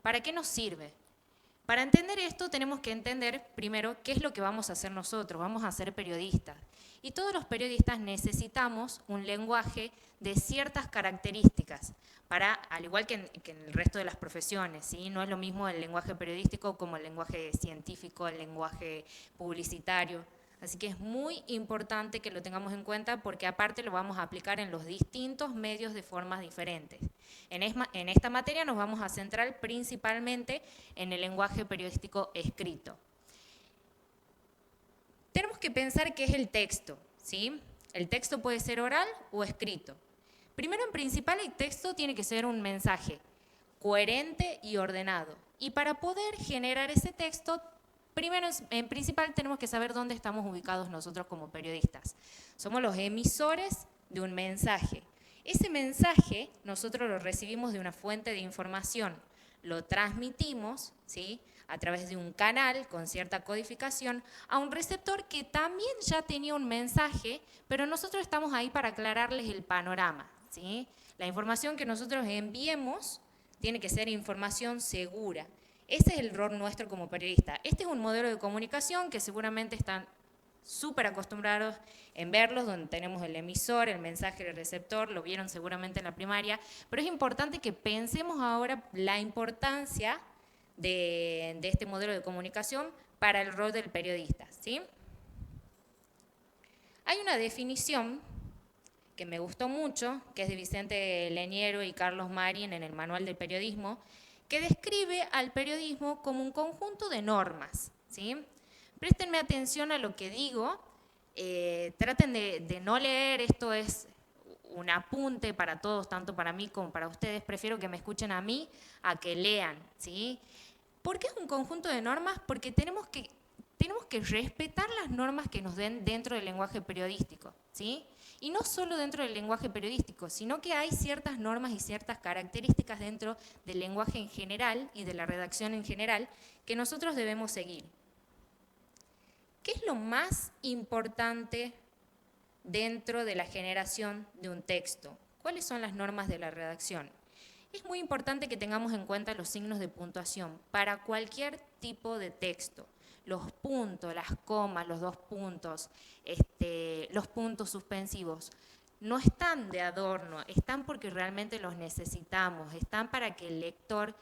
¿Para qué nos sirve? Para entender esto tenemos que entender primero qué es lo que vamos a hacer nosotros, vamos a ser periodistas. Y todos los periodistas necesitamos un lenguaje de ciertas características, para, al igual que en el resto de las profesiones, ¿sí? No es lo mismo el lenguaje periodístico como el lenguaje científico, el lenguaje publicitario. Así que es muy importante que lo tengamos en cuenta porque aparte lo vamos a aplicar en los distintos medios de formas diferentes. En esta materia nos vamos a centrar principalmente en el lenguaje periodístico escrito. Tenemos que pensar qué es el texto, ¿sí? El texto puede ser oral o escrito. Primero, en principal, el texto tiene que ser un mensaje coherente y ordenado. Y para poder generar ese texto, primero, en principal, tenemos que saber dónde estamos ubicados nosotros como periodistas. Somos los emisores de un mensaje. Ese mensaje nosotros lo recibimos de una fuente de información, lo transmitimos, ¿sí?, a través de un canal con cierta codificación a un receptor que también ya tenía un mensaje, pero nosotros estamos ahí para aclararles el panorama, ¿sí? La información que nosotros enviemos tiene que ser información segura. Ese es el rol nuestro como periodista. Este es un modelo de comunicación que seguramente están súper acostumbrados en verlos, donde tenemos el emisor, el mensaje, el receptor, lo vieron seguramente en la primaria, pero es importante que pensemos ahora la importancia de este modelo de comunicación para el rol del periodista, ¿sí? Hay una definición que me gustó mucho, que es de Vicente Leñero y Carlos Marín en el Manual del Periodismo, que describe al periodismo como un conjunto de normas, ¿sí? Préstenme atención a lo que digo, traten de no leer, esto es un apunte para todos, tanto para mí como para ustedes, prefiero que me escuchen a mí a que lean, ¿sí? ¿Por qué es un conjunto de normas? Porque tenemos que respetar las normas que nos den dentro del lenguaje periodístico, ¿sí? Y no solo dentro del lenguaje periodístico, sino que hay ciertas normas y ciertas características dentro del lenguaje en general y de la redacción en general que nosotros debemos seguir. ¿Qué es lo más importante dentro de la generación de un texto? ¿Cuáles son las normas de la redacción? Es muy importante que tengamos en cuenta los signos de puntuación para cualquier tipo de texto. Los puntos, las comas, los dos puntos, los puntos suspensivos, no están de adorno, están porque realmente los necesitamos, están para que el lector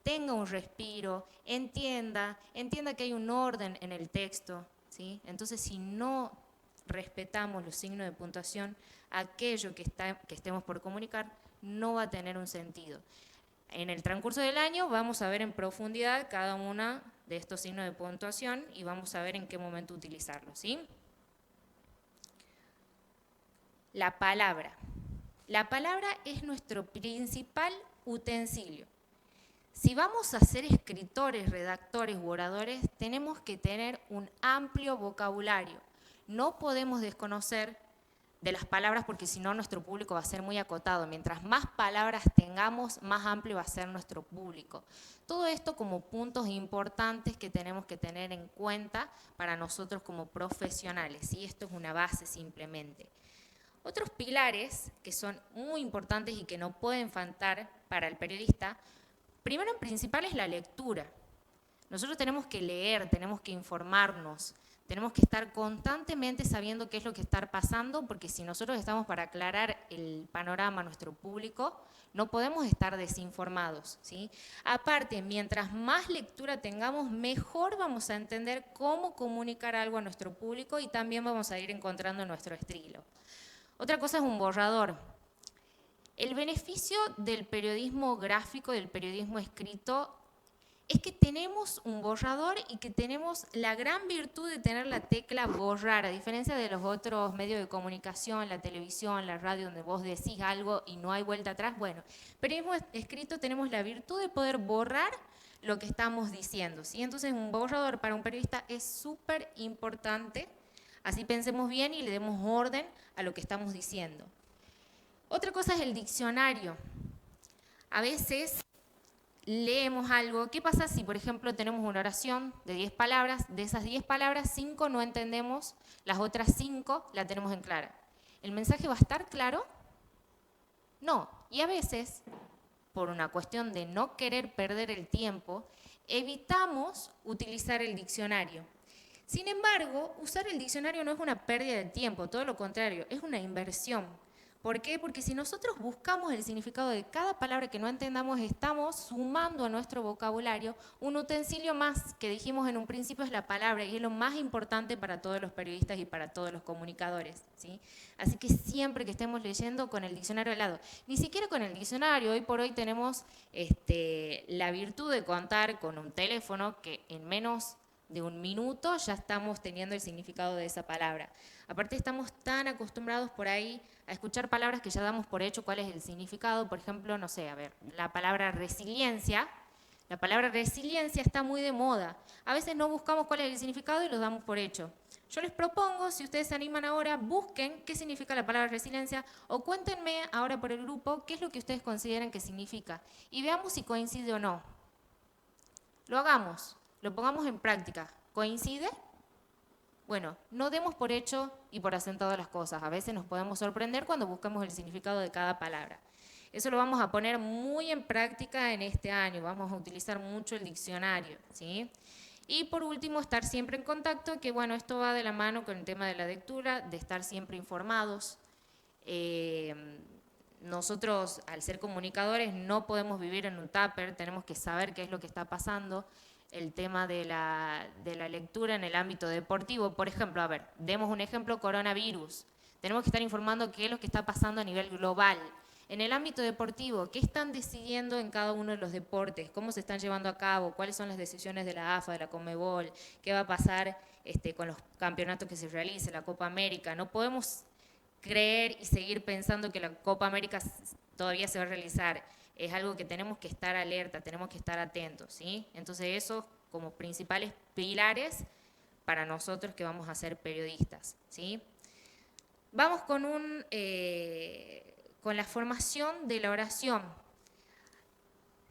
tenga un respiro, entienda que hay un orden en el texto, ¿sí? Entonces, si no respetamos los signos de puntuación, aquello que estemos por comunicar no va a tener un sentido. En el transcurso del año vamos a ver en profundidad cada uno de estos signos de puntuación y vamos a ver en qué momento utilizarlos, ¿sí? La palabra. La palabra es nuestro principal utensilio. Si vamos a ser escritores, redactores u oradores, tenemos que tener un amplio vocabulario. No podemos desconocer de las palabras porque si no nuestro público va a ser muy acotado. Mientras más palabras tengamos, más amplio va a ser nuestro público. Todo esto como puntos importantes que tenemos que tener en cuenta para nosotros como profesionales, y esto es una base simplemente. Otros pilares que son muy importantes y que no pueden faltar para el periodista, primero en principal es la lectura. Nosotros tenemos que leer, tenemos que informarnos, tenemos que estar constantemente sabiendo qué es lo que está pasando, porque si nosotros estamos para aclarar el panorama a nuestro público, no podemos estar desinformados, ¿sí? Aparte, mientras más lectura tengamos, mejor vamos a entender cómo comunicar algo a nuestro público y también vamos a ir encontrando nuestro estilo. Otra cosa es un borrador. El beneficio del periodismo gráfico, del periodismo escrito, es que tenemos un borrador y que tenemos la gran virtud de tener la tecla borrar, a diferencia de los otros medios de comunicación, la televisión, la radio, donde vos decís algo y no hay vuelta atrás. Bueno, periodismo escrito tenemos la virtud de poder borrar lo que estamos diciendo, ¿sí? Entonces un borrador para un periodista es súper importante, así pensemos bien y le demos orden a lo que estamos diciendo. Otra cosa es el diccionario. A veces leemos algo. ¿Qué pasa si, por ejemplo, tenemos una oración de 10 palabras? De esas 10 palabras, 5 no entendemos, las otras 5 la tenemos en clara. ¿El mensaje va a estar claro? No. Y a veces por una cuestión de no querer perder el tiempo, evitamos utilizar el diccionario. Sin embargo, usar el diccionario no es una pérdida de tiempo, todo lo contrario, es una inversión. ¿Por qué? Porque si nosotros buscamos el significado de cada palabra que no entendamos, estamos sumando a nuestro vocabulario un utensilio más que dijimos en un principio es la palabra y es lo más importante para todos los periodistas y para todos los comunicadores, ¿sí? Así que siempre que estemos leyendo con el diccionario al lado, ni siquiera con el diccionario, hoy por hoy tenemos la virtud de contar con un teléfono que en menos de un minuto ya estamos teniendo el significado de esa palabra. Aparte estamos tan acostumbrados por ahí a escuchar palabras que ya damos por hecho cuál es el significado. Por ejemplo, no sé, a ver, la palabra resiliencia. La palabra resiliencia está muy de moda. A veces no buscamos cuál es el significado y lo damos por hecho. Yo les propongo, si ustedes se animan ahora, busquen qué significa la palabra resiliencia o cuéntenme ahora por el grupo qué es lo que ustedes consideran que significa y veamos si coincide o no. Lo hagamos, lo pongamos en práctica. ¿Coincide? Bueno, no demos por hecho y por asentado las cosas. A veces nos podemos sorprender cuando buscamos el significado de cada palabra. Eso lo vamos a poner muy en práctica en este año. Vamos a utilizar mucho el diccionario, ¿sí? Y por último, estar siempre en contacto, que bueno, esto va de la mano con el tema de la lectura, de estar siempre informados. Nosotros, al ser comunicadores, no podemos vivir en un tupper, tenemos que saber qué es lo que está pasando. El tema de la lectura en el ámbito deportivo, por ejemplo, a ver, demos un ejemplo, coronavirus. Tenemos que estar informando qué es lo que está pasando a nivel global. En el ámbito deportivo, ¿qué están decidiendo en cada uno de los deportes? ¿Cómo se están llevando a cabo? ¿Cuáles son las decisiones de la AFA, de la Conmebol? ¿Qué va a pasar con los campeonatos que se realicen, la Copa América? No podemos creer y seguir pensando que la Copa América todavía se va a realizar. Es algo que tenemos que estar alerta, tenemos que estar atentos, ¿sí? Entonces eso como principales pilares para nosotros que vamos a ser periodistas, ¿sí? Vamos con con la formación de la oración.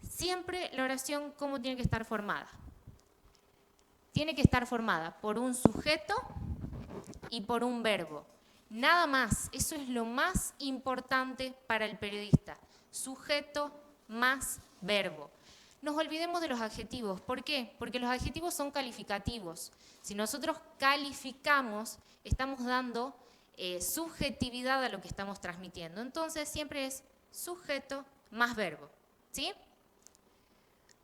Siempre la oración, ¿cómo tiene que estar formada? Tiene que estar formada por un sujeto y por un verbo. Nada más, eso es lo más importante para el periodista. Sujeto más verbo. Nos olvidemos de los adjetivos. ¿Por qué? Porque los adjetivos son calificativos. Si nosotros calificamos, estamos dando subjetividad a lo que estamos transmitiendo. Entonces siempre es sujeto más verbo. ¿Sí?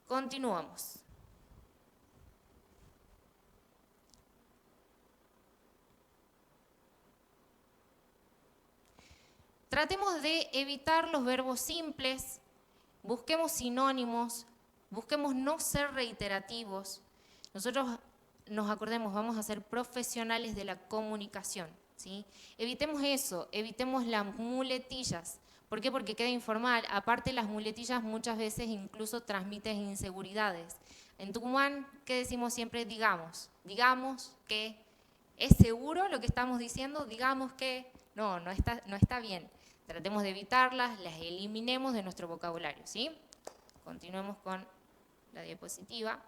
Continuamos. Tratemos de evitar los verbos simples, busquemos sinónimos, busquemos no ser reiterativos. Nosotros nos acordemos, vamos a ser profesionales de la comunicación, ¿sí? Evitemos eso, evitemos las muletillas. ¿Por qué? Porque queda informal. Aparte, las muletillas muchas veces incluso transmiten inseguridades. En Tucumán, ¿qué decimos siempre? Digamos que es seguro lo que estamos diciendo, digamos que no está bien. Tratemos de evitarlas, las eliminemos de nuestro vocabulario, ¿sí? Continuemos con la diapositiva.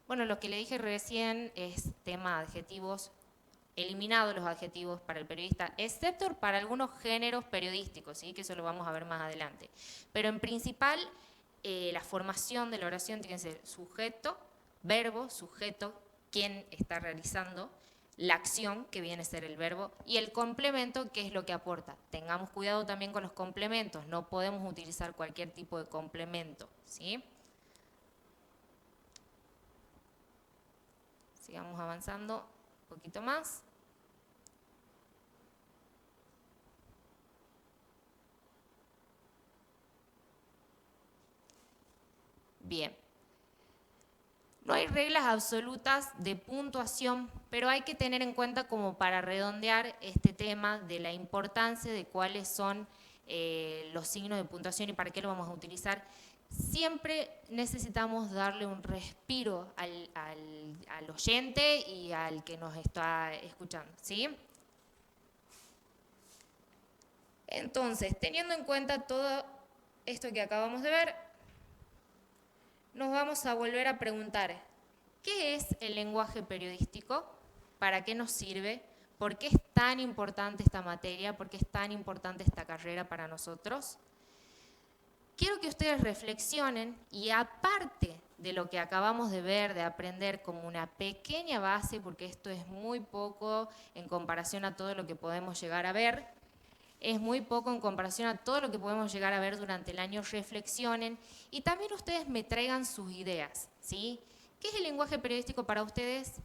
Bueno, lo que le dije recién es tema de adjetivos, eliminados los adjetivos para el periodista, excepto para algunos géneros periodísticos, ¿sí? Que eso lo vamos a ver más adelante. Pero en principal, la formación de la oración tiene que ser sujeto, verbo, sujeto, quien está realizando, la acción, que viene a ser el verbo, y el complemento, que es lo que aporta. Tengamos cuidado también con los complementos, no podemos utilizar cualquier tipo de complemento, ¿sí? Sigamos avanzando un poquito más. Bien. No hay reglas absolutas de puntuación, pero hay que tener en cuenta como para redondear este tema de la importancia de cuáles son los signos de puntuación y para qué lo vamos a utilizar. Siempre necesitamos darle un respiro al oyente y al que nos está escuchando, ¿sí? Entonces, teniendo en cuenta todo esto que acabamos de ver, nos vamos a volver a preguntar, ¿qué es el lenguaje periodístico? ¿Para qué nos sirve? ¿Por qué es tan importante esta materia? ¿Por qué es tan importante esta carrera para nosotros? quiero que ustedes reflexionen y aparte de lo que acabamos de ver, de aprender como una pequeña base, porque esto es muy poco en comparación a todo lo que podemos llegar a ver, es muy poco en comparación a todo lo que podemos llegar a ver durante el año, reflexionen y también ustedes me traigan sus ideas, ¿sí? ¿Qué es el lenguaje periodístico para ustedes?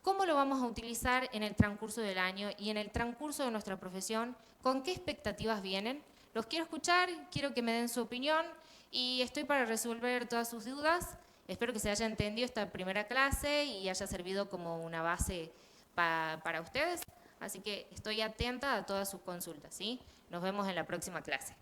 ¿Cómo lo vamos a utilizar en el transcurso del año y en el transcurso de nuestra profesión? ¿Con qué expectativas vienen? Los quiero escuchar, quiero que me den su opinión y estoy para resolver todas sus dudas. Espero que se haya entendido esta primera clase y haya servido como una base para ustedes. Así que estoy atenta a todas sus consultas, ¿sí? Nos vemos en la próxima clase.